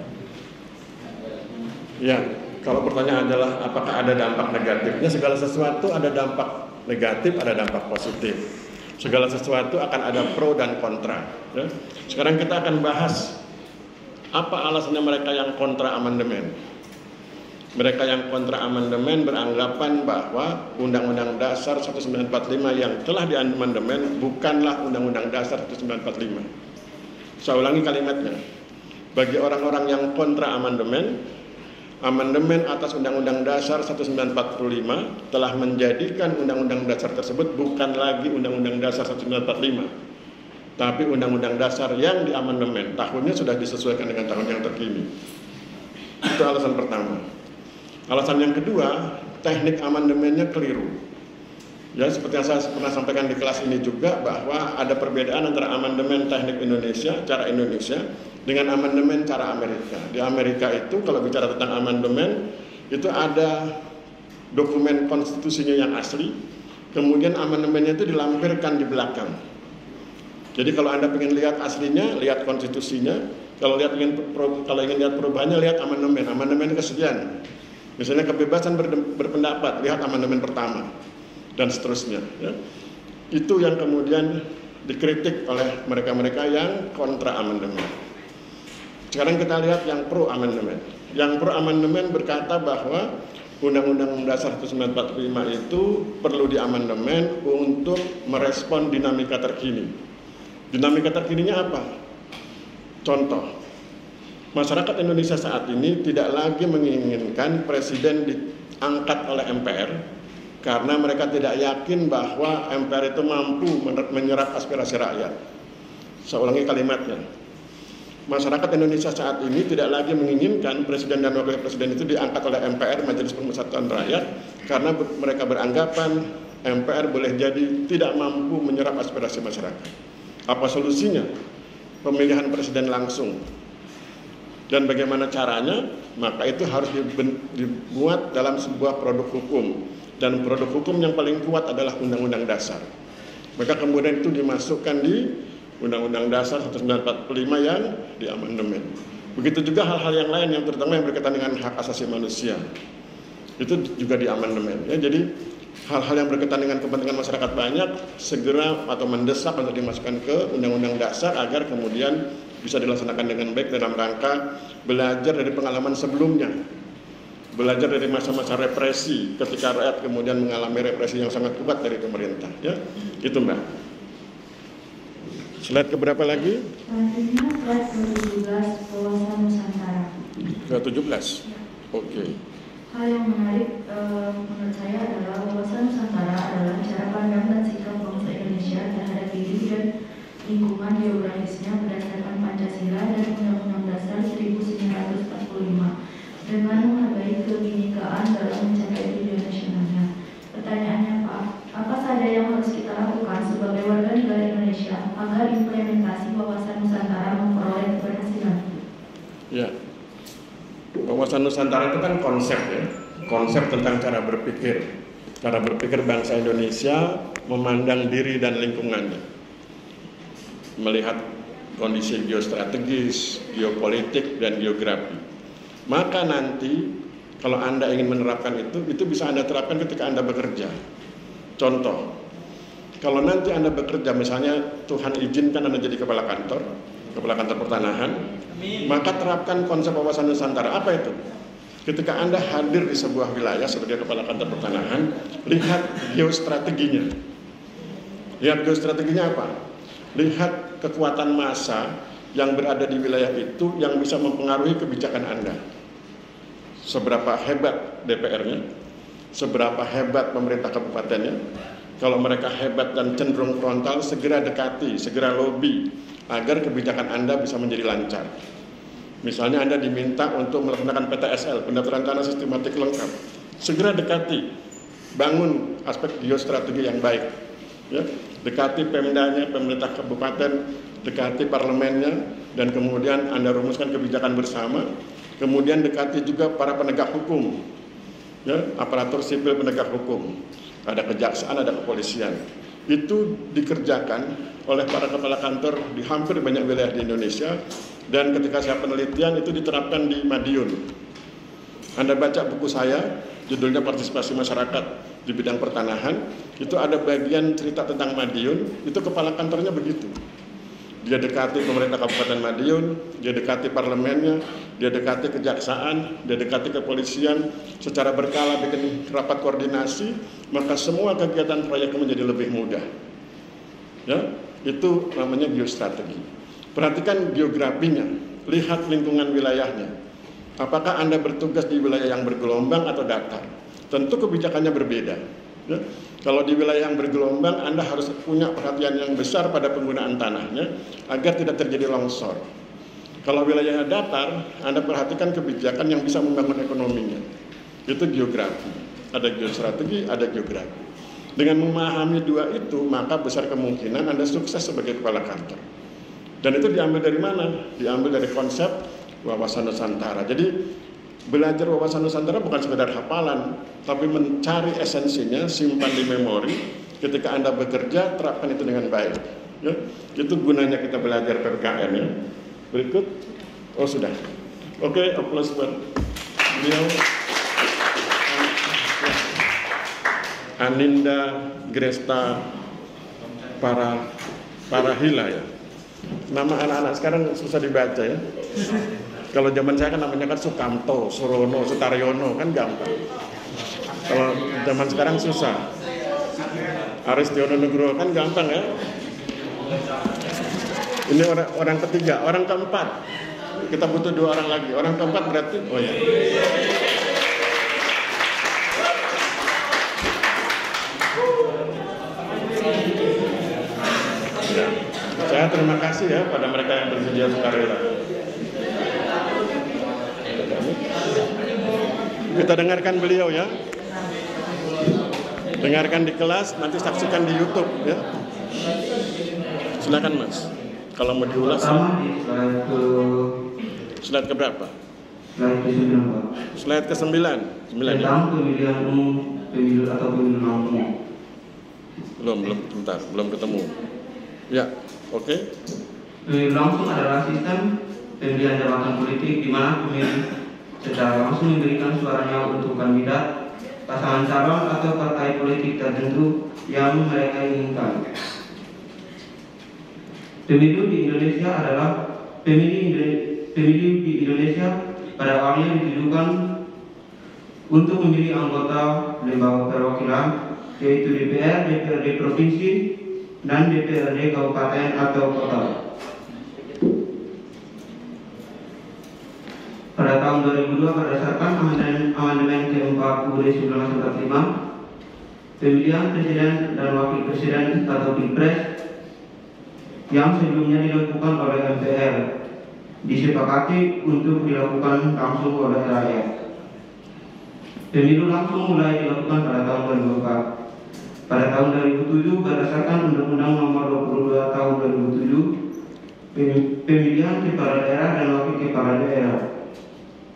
Ya, kalau pertanyaan adalah apakah ada dampak negatifnya, segala sesuatu ada dampak negatif, ada dampak positif. Segala sesuatu akan ada pro dan kontra. Ya. Sekarang kita akan bahas apa alasannya mereka yang kontra amandemen. Mereka yang kontra amandemen beranggapan bahwa Undang-Undang Dasar 1945 yang telah diamandemen bukanlah Undang-Undang Dasar 1945. Saya ulangi kalimatnya. Bagi orang-orang yang kontra amandemen, amandemen atas Undang-Undang Dasar 1945 telah menjadikan Undang-Undang Dasar tersebut bukan lagi Undang-Undang Dasar 1945, tapi Undang-Undang Dasar yang diamandemen. Tahunnya sudah disesuaikan dengan tahun yang terkini. Itu alasan pertama. Alasan yang kedua, teknik amandemennya keliru. Ya, seperti yang saya pernah sampaikan di kelas ini juga, bahwa ada perbedaan antara amandemen teknik Indonesia, cara Indonesia, dengan amandemen cara Amerika. Di Amerika itu kalau bicara tentang amandemen, itu ada dokumen konstitusinya yang asli, kemudian amandemennya itu dilampirkan di belakang. Jadi kalau Anda ingin lihat aslinya, lihat konstitusinya. Kalau ingin lihat perubahannya, lihat amandemen. Amandemen kesekian. Misalnya kebebasan berpendapat, lihat amandemen pertama, dan seterusnya. Ya. Itu yang kemudian dikritik oleh mereka-mereka yang kontra amandemen. Sekarang kita lihat yang pro amandemen. Yang pro amandemen berkata bahwa Undang-Undang Dasar 1945 itu perlu diamandemen untuk merespon dinamika terkini. Dinamika terkininya apa? Contoh, masyarakat Indonesia saat ini tidak lagi menginginkan presiden diangkat oleh MPR karena mereka tidak yakin bahwa MPR itu mampu menyerap aspirasi rakyat. Saya ulangi kalimatnya. Masyarakat Indonesia saat ini tidak lagi menginginkan presiden dan wakil presiden itu diangkat oleh MPR, Majelis Permusyawaratan Rakyat, karena mereka beranggapan MPR boleh jadi tidak mampu menyerap aspirasi masyarakat. Apa solusinya? Pemilihan presiden langsung. Dan bagaimana caranya? Maka itu harus dibuat dalam sebuah produk hukum. Dan produk hukum yang paling kuat adalah Undang-Undang Dasar. Maka kemudian itu dimasukkan di Undang-Undang Dasar 1945 yang diamandemen. Begitu juga hal-hal yang lain yang terutama yang berkaitan dengan hak asasi manusia. Itu juga diamandemen. Ya, jadi hal-hal yang berkaitan dengan kepentingan masyarakat banyak segera atau mendesak untuk dimasukkan ke Undang-Undang Dasar agar kemudian bisa dilaksanakan dengan baik dalam rangka belajar dari pengalaman sebelumnya. Belajar dari masa-masa represi ketika rakyat kemudian mengalami represi yang sangat kuat dari pemerintah. Ya, itu Mbak. Slide keberapa lagi? Selanjutnya slide ke-17, wawasan Nusantara. Ke-17? Oke. Hal yang menarik menurut saya adalah wawasan Nusantara adalah cara pandang dan sikap bangsa Indonesia terhadap diri dan lingkungan geografisnya berdasarkan Pancasila dan Undang-Undang Dasar 1945 dengan menghargai kebinekaan dalam mencapai tujuan nasionalnya. Pertanyaannya, Pak, apa saja yang harus kita lakukan sebagai warga negara Indonesia agar implementasi wawasan Nusantara memperoleh keberhasilan? Ya, wawasan Nusantara itu kan konsep ya, konsep tentang cara berpikir bangsa Indonesia memandang diri dan lingkungannya, melihat kondisi geostrategis, geopolitik, dan geografi. Maka nanti kalau Anda ingin menerapkan itu bisa Anda terapkan ketika Anda bekerja. Contoh, kalau nanti Anda bekerja, misalnya Tuhan izinkan Anda jadi kepala kantor pertanahan, maka terapkan konsep wawasan Nusantara. Apa itu? Ketika Anda hadir di sebuah wilayah sebagai kepala kantor pertanahan, lihat geostrateginya. Lihat geostrateginya apa? Lihat kekuatan massa yang berada di wilayah itu yang bisa mempengaruhi kebijakan Anda. Seberapa hebat DPR-nya, seberapa hebat pemerintah kabupatennya, Kalau mereka hebat dan cenderung frontal, segera dekati, segera lobby agar kebijakan Anda bisa menjadi lancar. Misalnya Anda diminta untuk melaksanakan PTSL, pendaftaran tanah sistematik lengkap, segera dekati, bangun aspek geostrategi yang baik. Ya, dekati pemdanya, pemerintah kabupaten, dekati parlemennya, dan kemudian Anda rumuskan kebijakan bersama. Kemudian dekati juga para penegak hukum, ya, aparatur sipil penegak hukum, ada kejaksaan, ada kepolisian. Itu dikerjakan oleh para kepala kantor di hampir banyak wilayah di Indonesia, dan ketika saya penelitian itu diterapkan di Madiun. Anda baca buku saya, judulnya Partisipasi Masyarakat di Bidang Pertanahan, itu ada bagian cerita tentang Madiun, itu kepala kantornya begitu. Dia dekati pemerintah Kabupaten Madiun, dia dekati parlemennya, dia dekati kejaksaan, dia dekati kepolisian, secara berkala bikin rapat koordinasi, maka semua kegiatan proyek menjadi lebih mudah. Ya, itu namanya geostrategi. Perhatikan geografinya, lihat lingkungan wilayahnya. Apakah Anda bertugas di wilayah yang bergelombang atau datar? Tentu kebijakannya berbeda. Ya. Kalau di wilayah yang bergelombang, Anda harus punya perhatian yang besar pada penggunaan tanahnya agar tidak terjadi longsor. Kalau wilayahnya datar, Anda perhatikan kebijakan yang bisa membangun ekonominya. Itu geografi. Ada geostrategi, ada geografi. Dengan memahami dua itu, maka besar kemungkinan Anda sukses sebagai kepala kantor. Dan itu diambil dari mana? Diambil dari konsep wawasan Nusantara. Jadi belajar wawasan Nusantara bukan sekedar hafalan, tapi mencari esensinya, simpan di memori. Ketika Anda bekerja, terapkan itu dengan baik. Ya, itu gunanya kita belajar PPKN. Ya. Berikut, oh sudah. Oke, aplaus buat beliau. Aninda Gresta Parahila ya. Nama anak-anak sekarang susah dibaca ya. Kalau zaman saya kan namanya kan Sukamto, Surono, Sutaryono, kan gampang. Kalau zaman sekarang susah. Aristiono Nugroho kan gampang ya. Ini orang ketiga, orang keempat. Kita butuh 2 orang lagi. Orang keempat berarti, oh ya. Ya. Saya terima kasih ya pada mereka yang bersedia sukarela. Kita dengarkan beliau ya. Dengarkan di kelas, nanti saksikan di YouTube ya. Silakan Mas. Kalau mau diulas. Slide ke berapa? Slide ke-9, Pak. Slide ke-9. 9 ya. Tentang pemilihan umum, pemilu atau pemilu langsung. Belum bentar, belum ketemu. Ya, oke. Pemilu langsung adalah sistem pemilihan jabatan politik di mana pemilih secara langsung memberikan suaranya untuk kandidat, pasangan calon atau partai politik tertentu yang mereka inginkan. Pemilu di Indonesia adalah pemilu di Indonesia pada awalnya ditujukan untuk memilih anggota lembaga perwakilan, yaitu DPR, DPRD provinsi, dan DPRD kabupaten atau kota. Pada tahun 2002 berdasarkan amandemen ke-4 UUD 1945, pemilihan presiden dan wakil presiden atau pilpres yang sebelumnya dilakukan oleh MPR disepakati untuk dilakukan langsung oleh rakyat. Pemilu langsung mulai dilakukan pada tahun 2004. Pada tahun 2007 berdasarkan Undang-Undang Nomor 22 Tahun 2007, pemilihan kepala daerah dan wakil kepala daerah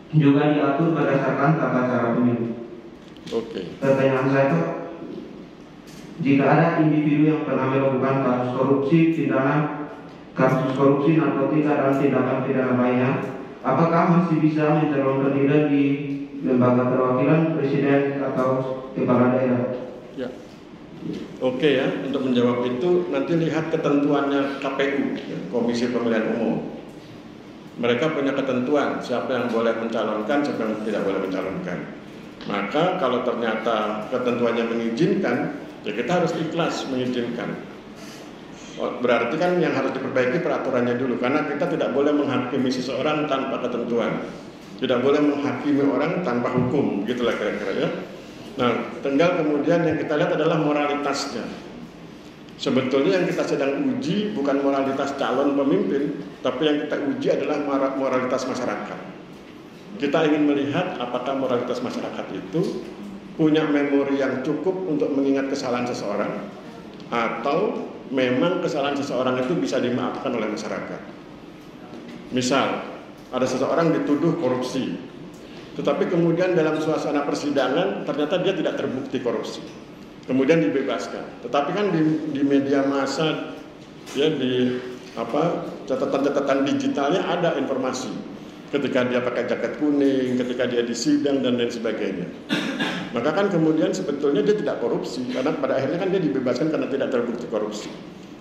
juga diatur berdasarkan tata cara pemilu. Oke. Pertanyaan saya Pak, jika ada individu yang pernah melakukan kasus korupsi, pidana, kasus korupsi, narkotika, dan tindakan pidana lainnya, apakah masih bisa mencalonkan diri di lembaga perwakilan presiden atau kepala daerah? Ya. Oke ya, untuk menjawab itu nanti lihat ketentuannya KPU, ya, Komisi Pemilihan Umum. Mereka punya ketentuan siapa yang boleh mencalonkan, siapa yang tidak boleh mencalonkan. Maka kalau ternyata ketentuannya mengizinkan, ya kita harus ikhlas mengizinkan. Berarti kan yang harus diperbaiki peraturannya dulu, karena kita tidak boleh menghakimi seseorang tanpa ketentuan, tidak boleh menghakimi orang tanpa hukum, gitulah kira-kira ya. Nah, tinggal kemudian yang kita lihat adalah moralitasnya. Sebetulnya yang kita sedang uji bukan moralitas calon pemimpin, tapi yang kita uji adalah moralitas masyarakat. Kita ingin melihat apakah moralitas masyarakat itu punya memori yang cukup untuk mengingat kesalahan seseorang, atau memang kesalahan seseorang itu bisa dimaafkan oleh masyarakat. Misal, ada seseorang dituduh korupsi, tetapi kemudian dalam suasana persidangan ternyata dia tidak terbukti korupsi, kemudian dibebaskan. Tetapi kan di media massa, ya, di catatan-catatan digitalnya ada informasi ketika dia pakai jaket kuning, ketika dia disidang dan lain sebagainya. Maka kan kemudian sebetulnya dia tidak korupsi, karena pada akhirnya kan dia dibebaskan karena tidak terbukti korupsi.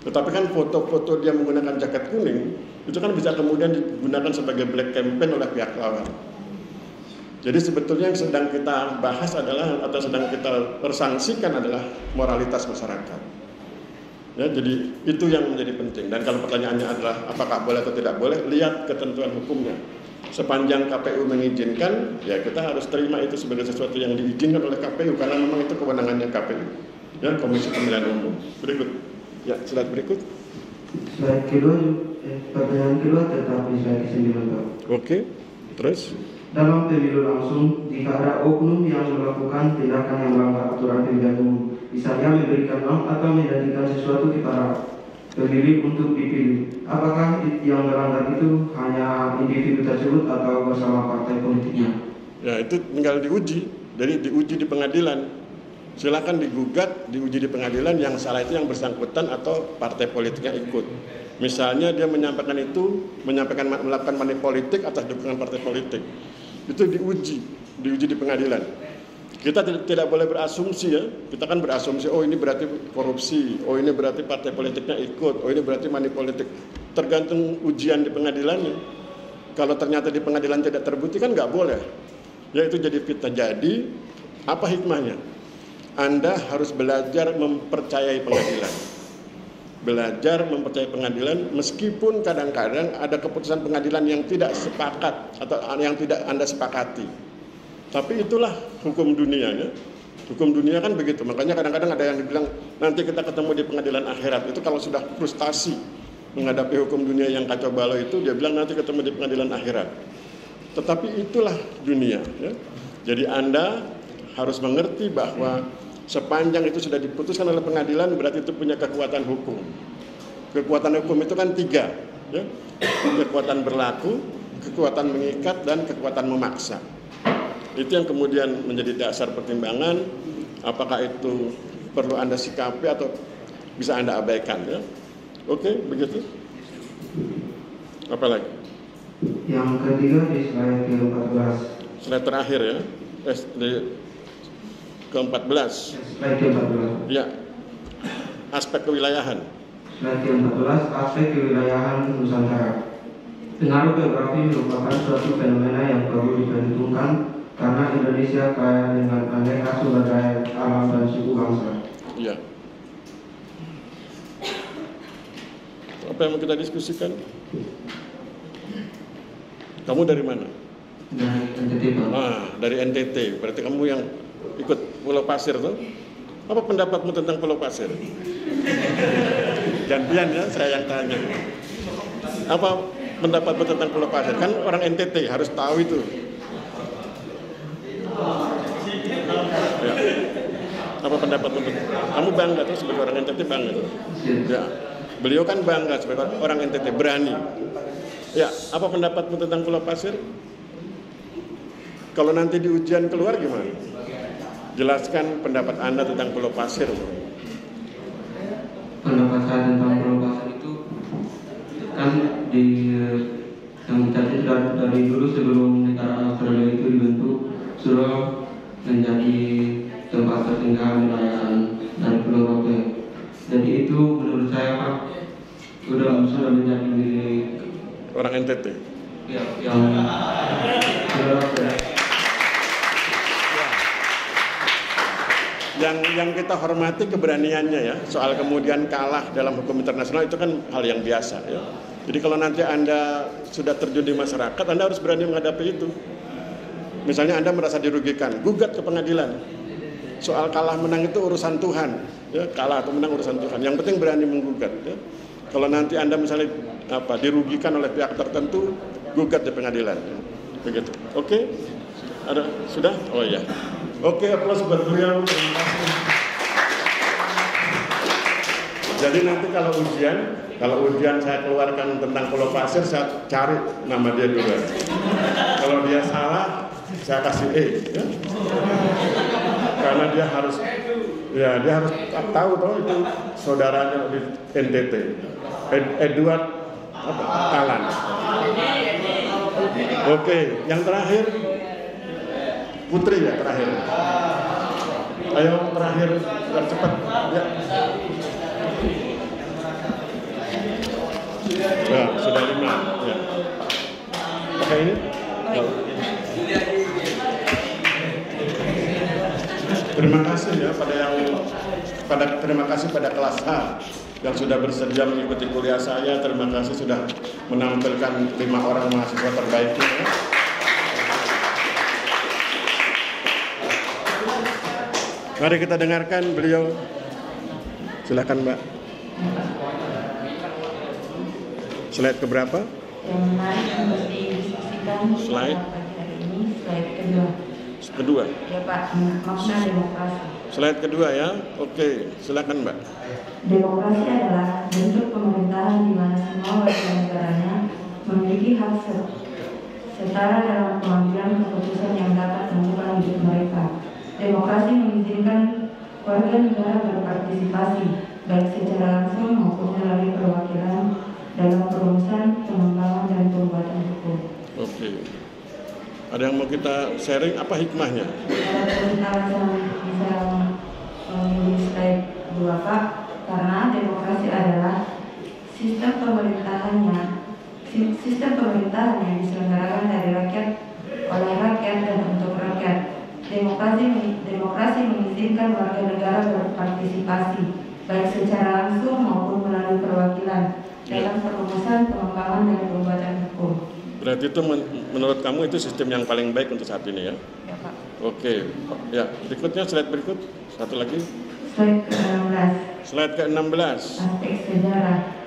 Tetapi kan foto-foto dia menggunakan jaket kuning itu kan bisa kemudian digunakan sebagai black campaign oleh pihak lawan. Jadi sebetulnya yang sedang kita bahas adalah, atau sedang kita persangsikan adalah moralitas masyarakat. Ya, jadi itu yang menjadi penting. Dan kalau pertanyaannya adalah apakah boleh atau tidak boleh, lihat ketentuan hukumnya. Sepanjang KPU mengizinkan, ya kita harus terima itu sebagai sesuatu yang diizinkan oleh KPU, karena memang itu kewenangannya KPU, ya, Komisi Pemilihan Umum. Berikut, ya, slide berikut. Slide kedua, pertanyaan kedua tetapi slide ke-9, Pak. Oke, terus? Dalam pemilu langsung, jika ada oknum yang melakukan tindakan yang melanggar aturan pemilihan umum, misalnya memberikan uang atau menjanjikan sesuatu kepada pemilih untuk dipilih, apakah yang melanggar itu hanya individu tersebut atau bersama partai politiknya? Ya, itu tinggal diuji. Jadi diuji di pengadilan. Silakan digugat, diuji di pengadilan. Yang salah itu yang bersangkutan atau partai politiknya ikut. Misalnya dia menyampaikan melakukan money politik atas dukungan partai politik. Itu diuji di pengadilan. Kita tidak boleh berasumsi, ya. Kita kan berasumsi, oh ini berarti korupsi, oh ini berarti partai politiknya ikut, oh ini berarti money politik. Tergantung ujian di pengadilannya. Kalau ternyata di pengadilan tidak terbukti kan nggak boleh. Ya, itu jadi fitnah. Jadi apa hikmahnya? Anda harus belajar mempercayai pengadilan. Belajar mempercayai pengadilan meskipun kadang-kadang ada keputusan pengadilan yang tidak sepakat atau yang tidak Anda sepakati. Tapi itulah hukum dunianya. Hukum dunia kan begitu. Makanya kadang-kadang ada yang dibilang nanti kita ketemu di pengadilan akhirat. Itu kalau sudah frustasi menghadapi hukum dunia yang kacau balau itu, dia bilang nanti ketemu di pengadilan akhirat. Tetapi itulah dunia, ya. Jadi Anda harus mengerti bahwa sepanjang itu sudah diputuskan oleh pengadilan, berarti itu punya kekuatan hukum. Kekuatan hukum itu kan 3, ya. Kekuatan berlaku, kekuatan mengikat, dan kekuatan memaksa. Itu yang kemudian menjadi dasar pertimbangan apakah itu perlu Anda sikapi atau bisa Anda abaikan, ya. Oke, begitu. Apa lagi? Yang ketiga di slide ke-14. Slide terakhir, ya. Di ke-14. Slide ke-14. Ya. Aspek kewilayahan. Slide ke-14, aspek kewilayahan Nusantara. Pengaruh geografi merupakan suatu fenomena yang perlu diperhitungkan karena Indonesia kaya dengan aneka sumber daya alam dan suku bangsa. Iya. Apa yang mau kita diskusikan? Kamu dari mana? Dari NTT, Pak. Dari NTT. Berarti kamu yang ikut Pulau Pasir tuh? Apa pendapatmu tentang Pulau Pasir? Gantian, ya, saya yang tanya. Apa pendapatmu tentang Pulau Pasir? Kan orang NTT harus tahu itu. Ya. Apa pendapatmu? Kamu bangga tuh sebagai orang NTT, bangga tuh? Ya. Beliau kan bangga sebagai orang NTT, berani. Ya, apa pendapatmu tentang Pulau Pasir? Kalau nanti di ujian keluar gimana? Jelaskan pendapat Anda tentang Pulau Pasir. Pendapat saya tentang Pulau Pasir itu kan yang terjadi dari dulu sebelum negara Australia itu dibentuk, sudah menjadi tempat tertinggal nelayan dari Pulau Rote. Jadi itu menurut saya, Pak, sudah menjadi milik orang NTT. Ya, yang Yang kita hormati keberaniannya, ya. Soal kemudian kalah dalam hukum internasional itu kan hal yang biasa, ya. Jadi kalau nanti Anda sudah terjun di masyarakat, Anda harus berani menghadapi itu. Misalnya Anda merasa dirugikan, gugat ke pengadilan. soal kalah menang itu urusan Tuhan, ya, kalah atau menang urusan Tuhan. Yang penting berani menggugat. Ya. Kalau nanti Anda misalnya dirugikan oleh pihak tertentu, gugat di pengadilan. Ya. Begitu. Oke? Ada sudah? Oh iya. Oke, aplaus buat beliau. Terima kasih. Jadi nanti kalau ujian saya keluarkan tentang Pulau Pasir, saya cari nama dia dulu. Kalau dia salah, saya kasih E. Ya. Karena dia harus tahu itu saudaranya di NTT, Edward Talan. Oke, yang terakhir Putri ya terakhir. Ayo terakhir cepat ya. Ya, sudah 5 ya. Pakai ini? Terima kasih ya terima kasih pada kelas H yang sudah bersedia mengikuti kuliah saya. Terima kasih sudah menampilkan 5 orang mahasiswa terbaiknya. Ya. Mari kita dengarkan beliau. Silakan Mbak. Slide keberapa? Yang menarik untuk didiskusikan Slide ini slide kedua. Ya Pak, makna demokrasi. Slide kedua ya. Oke, silakan Mbak. Demokrasi adalah bentuk pemerintahan di mana semua warga negaranya memiliki hak setara dalam pengambilan keputusan yang dapat mengubah hidup mereka. Demokrasi mengizinkan warga negara berpartisipasi baik secara langsung maupun melalui perwakilan dalam perumusan, pengembangan, dan pembuatan hukum. Oke. Ada yang mau kita sharing apa hikmahnya? Kita bisa memilih slide 2 Pak, karena demokrasi adalah sistem pemerintahan yang diselenggarakan dari rakyat, oleh rakyat, dan untuk rakyat. Demokrasi mengizinkan warga negara berpartisipasi baik secara langsung maupun melalui perwakilan dalam perumusan, pengembangan, dan pembuatan hukum. Berarti itu menurut kamu itu sistem yang paling baik untuk saat ini ya? Ya Pak. Oke, ya berikutnya slide berikut, satu lagi. Slide ke-16. Slide ke-16. Aspek sejarah.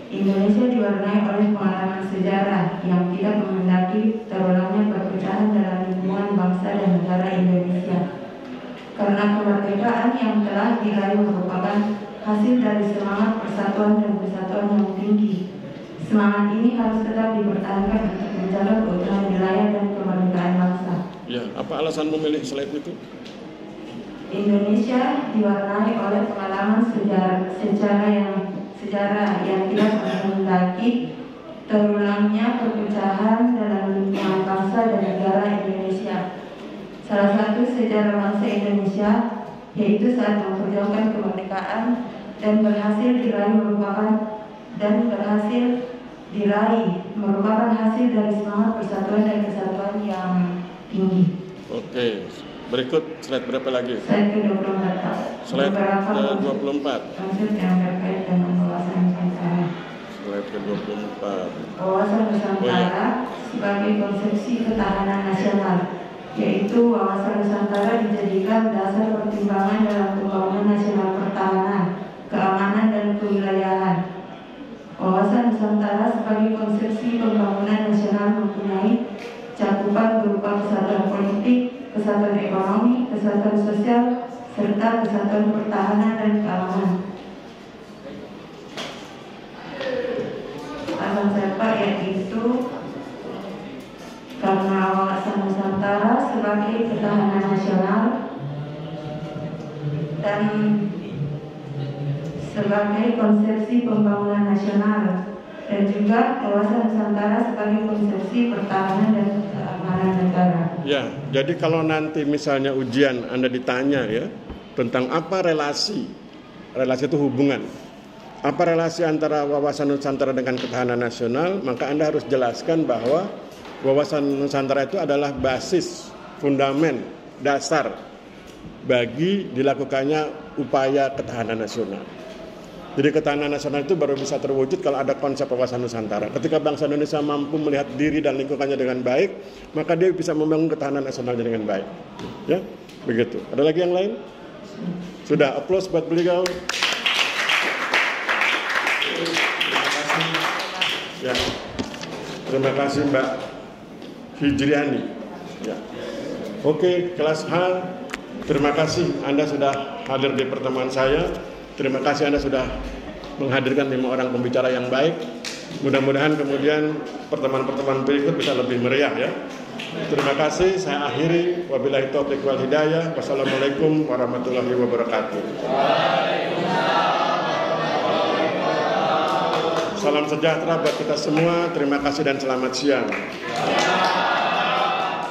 Indonesia diwarnai oleh pengalaman sejarah yang tidak menghendaki terulangnya perpecahan dalam lingkungan bangsa dan negara Indonesia. Karena kemerdekaan yang telah diraih merupakan hasil dari semangat persatuan dan kesatuan yang tinggi. Semangat ini harus tetap dipertahankan untuk menjaga keutuhan wilayah dan kemerdekaan bangsa. Ya, apa alasan memilih slide itu? Indonesia diwarnai oleh pengalaman sejarah yang tidak menghendaki terulangnya perpecahan dalam lingkungan bangsa dan negara Indonesia. Salah satu sejarah bangsa Indonesia yaitu saat memperjuangkan kemerdekaan dan berhasil diraih merupakan hasil dari semangat persatuan dan kesatuan yang tinggi. Oke, berikut slide berapa lagi? Slide ke-24 Pak. Slide ke-24. Konsep yang terkait dengan wawasan Nusantara. Slide ke-24. Wawasan Nusantara sebagai konsepsi ketahanan nasional, yaitu wawasan Nusantara dijadikan dasar pertimbangan dalam pembangunan nasional pertahanan, keamanan, dan kewilayahan. Wawasan Nusantara sebagai konsepsi pembangunan nasional mempunyai cakupan berupa kesatuan politik, kesatuan ekonomi, kesatuan sosial, serta kesatuan pertahanan dan keamanan. Alasan saya Pak yaitu karena wawasan Nusantara sebagai ketahanan nasional dan sebagai konsepsi pembangunan nasional, dan juga wawasan Nusantara sebagai konsepsi pertahanan dan keamanan negara. Ya, jadi kalau nanti misalnya ujian Anda ditanya ya tentang apa relasi itu hubungan, apa relasi antara wawasan Nusantara dengan ketahanan nasional, maka Anda harus jelaskan bahwa wawasan Nusantara itu adalah basis, fundamen, dasar bagi dilakukannya upaya ketahanan nasional. Jadi ketahanan nasional itu baru bisa terwujud kalau ada konsep wawasan Nusantara. Ketika bangsa Indonesia mampu melihat diri dan lingkungannya dengan baik, maka dia bisa membangun ketahanan nasionalnya dengan baik. Ya, begitu. Ada lagi yang lain? Sudah, aplaus buat beliau. Ya. Terima kasih Mbak Hijriani. Ya. Oke, kelas H. Terima kasih Anda sudah hadir di pertemuan saya. Terima kasih Anda sudah menghadirkan 5 orang pembicara yang baik. Mudah-mudahan kemudian pertemuan-pertemuan berikut bisa lebih meriah ya. Terima kasih, saya akhiri. Wabillahi taufiq wal hidayah. Wassalamualaikum warahmatullahi wabarakatuh. Salam sejahtera buat kita semua. Terima kasih dan selamat siang.